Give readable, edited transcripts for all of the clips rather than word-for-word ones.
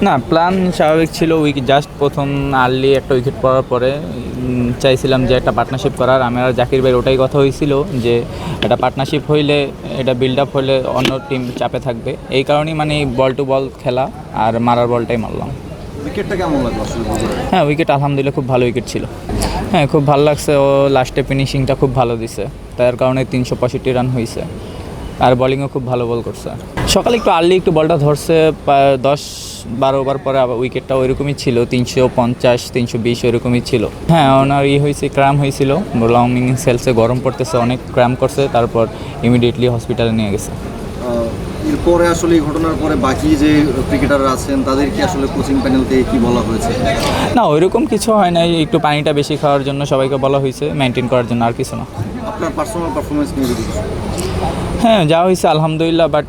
না, প্ল্যান স্বাভাবিক ছিল। জাস্ট প্রথম আর্লি একটা উইকেট পড়ার পরে চাইছিলাম যে একটা পার্টনারশিপ করার। আমি আর জাকির ভাইয়ের ওটাই কথা হয়েছিল যে একটা পার্টনারশিপ হইলে, এটা বিল্ড আপ হলে অন্য টিম চাপে থাকবে। এই কারণেই মানে বল টু বল খেলা আর মারার বলটাই মারলাম। উইকেটটা কেমন লাগলো আসলে? হ্যাঁ, উইকেট আলহামদুলিল্লাহ খুব ভালো উইকেট ছিল। হ্যাঁ, খুব ভালো লাগছে। ও লাস্টে ফিনিশিংটা খুব ভালো দিছে, তার কারণে 365 রান হয়েছে। আর বোলিংও খুব ভালো বল করছে। সকালে একটু আর্লি একটু বলটা ধরছে, 10-12 ওভার পরে আবার উইকেটটা ওইরকমই ছিল, 350 320 ওইরকমই ছিল। হ্যাঁ, ওনার হয়েছে, ক্র্যাম হয়েছিল, লং ইনিংস খেলছে, গরম পড়তেছে, অনেক ক্র্যাম করছে, তারপর ইমিডিয়েটলি হসপিটালে নিয়ে গেছে। এরপরে আসলে এই ঘটনার পরে বাকি যে ক্রিকেটাররা আছেন তাদেরকে আসলে কোচিং প্যানেল থেকে কী বলা হয়েছে? না, ওইরকম কিছু হয় নাই। একটু পানিটা বেশি খাওয়ার জন্য সবাইকে বলা হয়েছে, মেনটেন করার জন্য, আর কিছু না। আপনার পার্সোনাল পারফরমেন্স নিয়ে যদি কিছু? হ্যাঁ, যা হয়েছে আলহামদুলিল্লাহ, বাট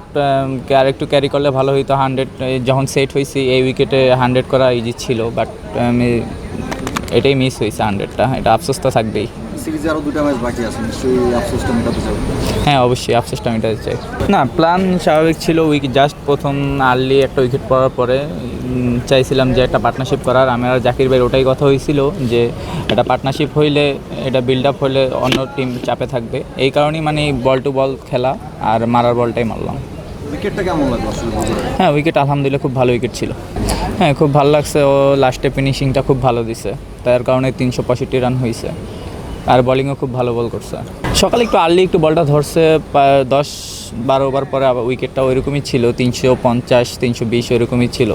আর একটু ক্যারি করলে ভালো হইতো। 100 যখন সেট হয়েছি এই উইকেটে 100 করা ইজি ছিল, বাট এটাই মিস হয়েছে 100টা। এটা আফসোস তো থাকবেই। সিরিজে আরও 2টা ম্যাচ বাকি আছে, নিশ্চয়ই আফসোসটা মেটাতে চাই। হ্যাঁ, অবশ্যই আফসোসটা মেটাতে চাই। না, প্ল্যান স্বাভাবিক ছিল। জাস্ট প্রথম আর্লি একটা উইকেট পড়ার পরে চাইছিলাম যে একটা পার্টনারশিপ করার। আমি আর জাকির ভাইয়ের ওটাই কথা হয়েছিল যে একটা পার্টনারশিপ হইলে, এটা বিল্ড আপ হলে অন্য টিম চাপে থাকবে। এই কারণেই মানে বল টু বল খেলা আর মারার বলটাই মারলাম। উইকেটটা কেমন লাগলো আসলে? হ্যাঁ, উইকেট আলহামদুলিল্লাহ খুব ভালো উইকেট ছিল। হ্যাঁ, খুব ভালো লাগছে। ও লাস্টে ফিনিশিংটা খুব ভালো দিছে, তার কারণে 365 রান হয়েছে। আর বোলিংও খুব ভালো বল করছে। সকালে একটু আর্লি একটু বলটা ধরছে, 10-12 ওভার পরে আবার উইকেটটা ওইরকমই ছিল, 350 320 ওইরকমই ছিল।